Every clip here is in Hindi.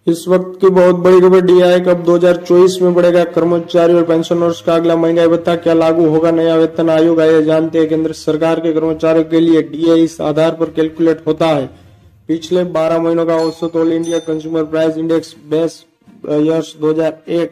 इस वक्त की बहुत बड़ी खबर डीआई कब 2024 में बढ़ेगा कर्मचारी और पेंशनर्स का अगला महंगाई भत्ता क्या लागू होगा नया वेतन आयोग आइए जानते हैं। केंद्र सरकार के कर्मचारियों के लिए डीआई इस आधार पर कैलकुलेट होता है। पिछले 12 महीनों का औसत all India consumer price index base years 2001।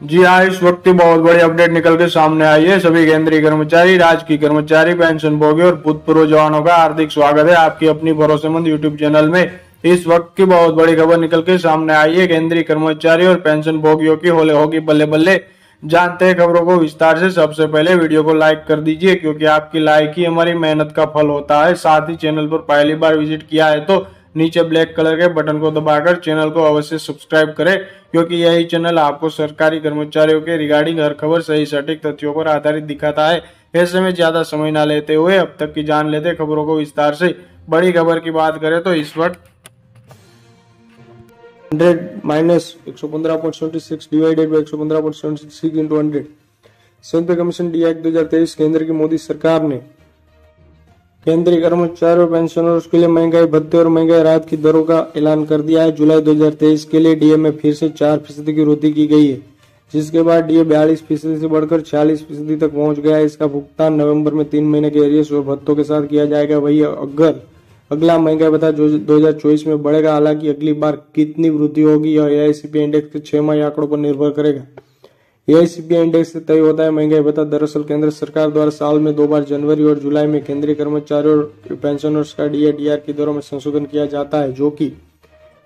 जी हाँ, इस वक्त की बहुत बड़ी अपडेट निकल के सामने आई है। सभी केंद्रीय कर्मचारी, राजकीय कर्मचारी, पेंशन भोगी और भूतपूर्व जवानों का हार्दिक स्वागत है आपकी अपनी भरोसेमंद यूट्यूब चैनल में। इस वक्त की बहुत बड़ी खबर निकल के सामने आई है। केंद्रीय कर्मचारी और पेंशन भोगियों की होगी बल्ले बल्ले। जानते हैं खबरों को विस्तार से। सबसे पहले वीडियो को लाइक कर दीजिए क्योंकि आपकी लाइक ही हमारी मेहनत का फल होता है। साथ ही चैनल पर पहली बार विजिट किया है तो नीचे ब्लैक कलर के बटन को दबाकर चैनल को अवश्य सब्सक्राइब करें क्योंकि यही चैनल आपको सरकारी कर्मचारियों के रिगार्डिंग हर खबर सही सटीक तथ्यों पर आधारित दिखाता है। ऐसे में ज्यादा समय न लेते हुए अब तक की जान लेते खबरों को विस्तार से। बड़ी खबर की बात करें तो इस वक्त 100 माइनस 115.76 डिवाइडेड बाई 115.76 इंटू 100। संयुक्त कमीशन डीआई 2023 केंद्र की मोदी सरकार ने केंद्रीय कर्मचारियों और पेंशनर्स के लिए महंगाई भत्ते और महंगाई राहत की दरों का ऐलान कर दिया है। जुलाई 2023 के लिए डीए में फिर से 4% की वृद्धि की गई है, जिसके बाद डीए 42% से बढ़कर 46% तक पहुंच गया है। इसका भुगतान नवंबर में 3 महीने के एरियर्स और भत्तों के साथ किया जाएगा। वही अगर अगला महंगाई भत्ता 2024 में बढ़ेगा। हालांकि अगली बार कितनी वृद्धि होगी यह एआईसीपी इंडेक्स के 6 माही आंकड़ों पर निर्भर करेगा। एआईसीपी इंडेक्स से तय होता है महंगाई भत्ता। दरअसल केंद्र सरकार द्वारा साल में 2 बार जनवरी और जुलाई में केंद्रीय कर्मचारियों और पेंशनर्स का डीए डीआर की दरों में संशोधन किया जाता है, जो कि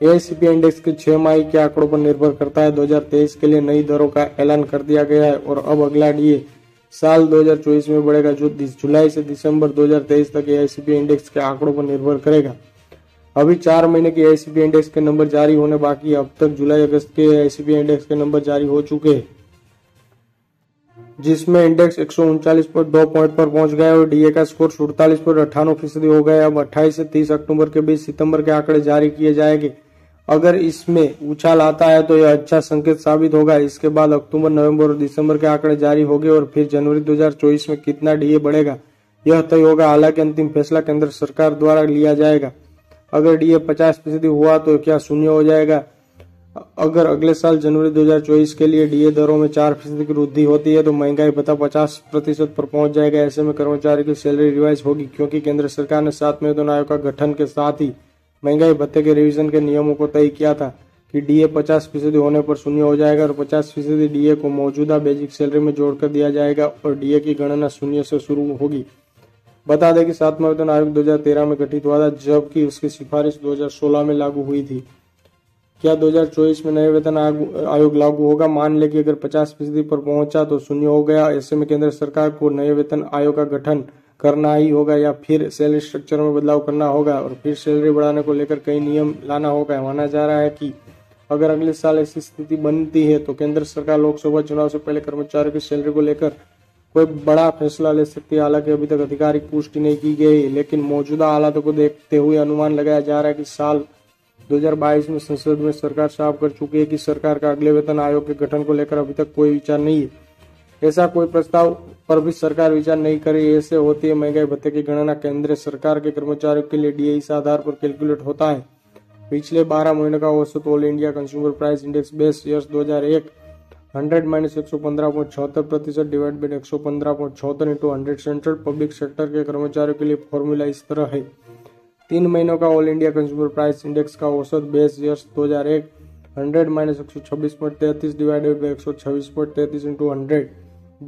एआईसीपी इंडेक्स के 6 माही के आंकड़ों पर निर्भर करता है। 2023 के लिए नई दरों का ऐलान कर दिया गया है और अब अगला डीए साल 2024 में बढ़ेगा, जो जुलाई से दिसंबर 2023 तक एआईसीपी इंडेक्स के आंकड़ों पर निर्भर करेगा। अभी 4 महीने के एआईसीपी इंडेक्स के नंबर जारी होने बाकी है। अब तक जुलाई अगस्त के एआईसीपी इंडेक्स के नंबर जारी हो चुके हैं, जिसमें इंडेक्स 139.2 पॉइंट पर पहुंच गया और डीए का स्कोर 48.98% हो गया। अब 28 से 30 अक्टूबर के बीच सितंबर के आंकड़े जारी किए जाएंगे। अगर इसमें उछाल आता है तो यह अच्छा संकेत साबित होगा। इसके बाद अक्टूबर, नवंबर और दिसंबर के आंकड़े जारी होंगे और फिर जनवरी 2024 में कितना डीए बढ़ेगा यह तय होगा। हालांकि अंतिम फैसला केंद्र सरकार द्वारा लिया जाएगा। अगर डीए 50% हुआ तो क्या शून्य हो जाएगा? अगर अगले साल जनवरी 2024 के लिए डीए दरों में 4% की वृद्धि होती है तो महंगाई भत्ता 50% पर पहुंच जाएगा। ऐसे में कर्मचारी की सैलरी रिवाइज होगी क्योंकि केंद्र सरकार ने 7वें वेतन आयोग का गठन के साथ ही महंगाई भत्ते के रिवीजन के नियमों को तय किया था कि डीए 50% होने पर शून्य हो जाएगा और 50% डीए को मौजूदा बेसिक सैलरी में जोड़कर दिया जाएगा और डीए की गणना शून्य से शुरू होगी। बता दें कि 7वां वेतन आयोग 2013 में गठित हुआ था, जबकि उसकी सिफारिश 2016 में लागू हुई थी। क्या 2024 में नए वेतन आयोग लागू होगा? मान लें कि अगर 50% पर पहुंचा तो शून्य हो गया। ऐसे में केंद्र सरकार को नए वेतन आयोग का गठन करना ही होगा या फिर सैलरी स्ट्रक्चर में बदलाव करना होगा और फिर सैलरी बढ़ाने को लेकर कई नियम लाना होगा। माना जा रहा है कि अगर अगले साल ऐसी स्थिति बनती है तो केंद्र सरकार लोकसभा चुनाव से पहले कर्मचारियों की सैलरी को लेकर कोई बड़ा फैसला ले सकती है। हालांकि अभी तक आधिकारिक पुष्टि नहीं की गई, लेकिन मौजूदा हालातों को देखते हुए अनुमान लगाया जा रहा है कि साल 2022 में संसद में सरकार साफ कर चुकी है कि सरकार का अगले वेतन आयोग के गठन को लेकर अभी तक कोई विचार नहीं है। ऐसा कोई प्रस्ताव पर भी सरकार विचार नहीं करी। ऐसे होती है महंगाई भत्ते की गणना केंद्र सरकार के कर्मचारियों के लिए डीए इस आधार पर कैलकुलेट होता है। पिछले 12 महीनों का औसत all India consumer price index base years 2001 100 minus 115.76% divide by 115.76 into 100। Central public sector के कर्मचारियों के लिए फॉर्मूला इस तरह है। 3 महीनों का all India consumer price index का औसत base years 2001 100 minus 126.33 divided by 126.33 into 100।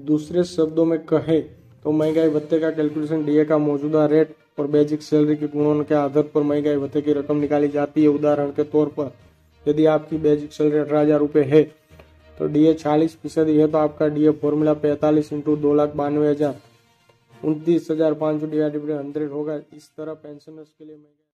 दूसरे शब्दों में कहे तो महंगाई भत्ते का कैलकुलेशन डीए का मौजूदा रेट और बेसिक सैलरी के गुणों के आधार पर महंगाई भत्ते की रकम निकाली जाती है। उदाहरण के तौर पर यदि आपकी बेसिक सैलरी 18,000 रुपये है तो डीए 40% है तो आपका DA formula 45 into 2,92,000 29,500 divided by 100 होगा। इस तरह पेंशनर्स के लिए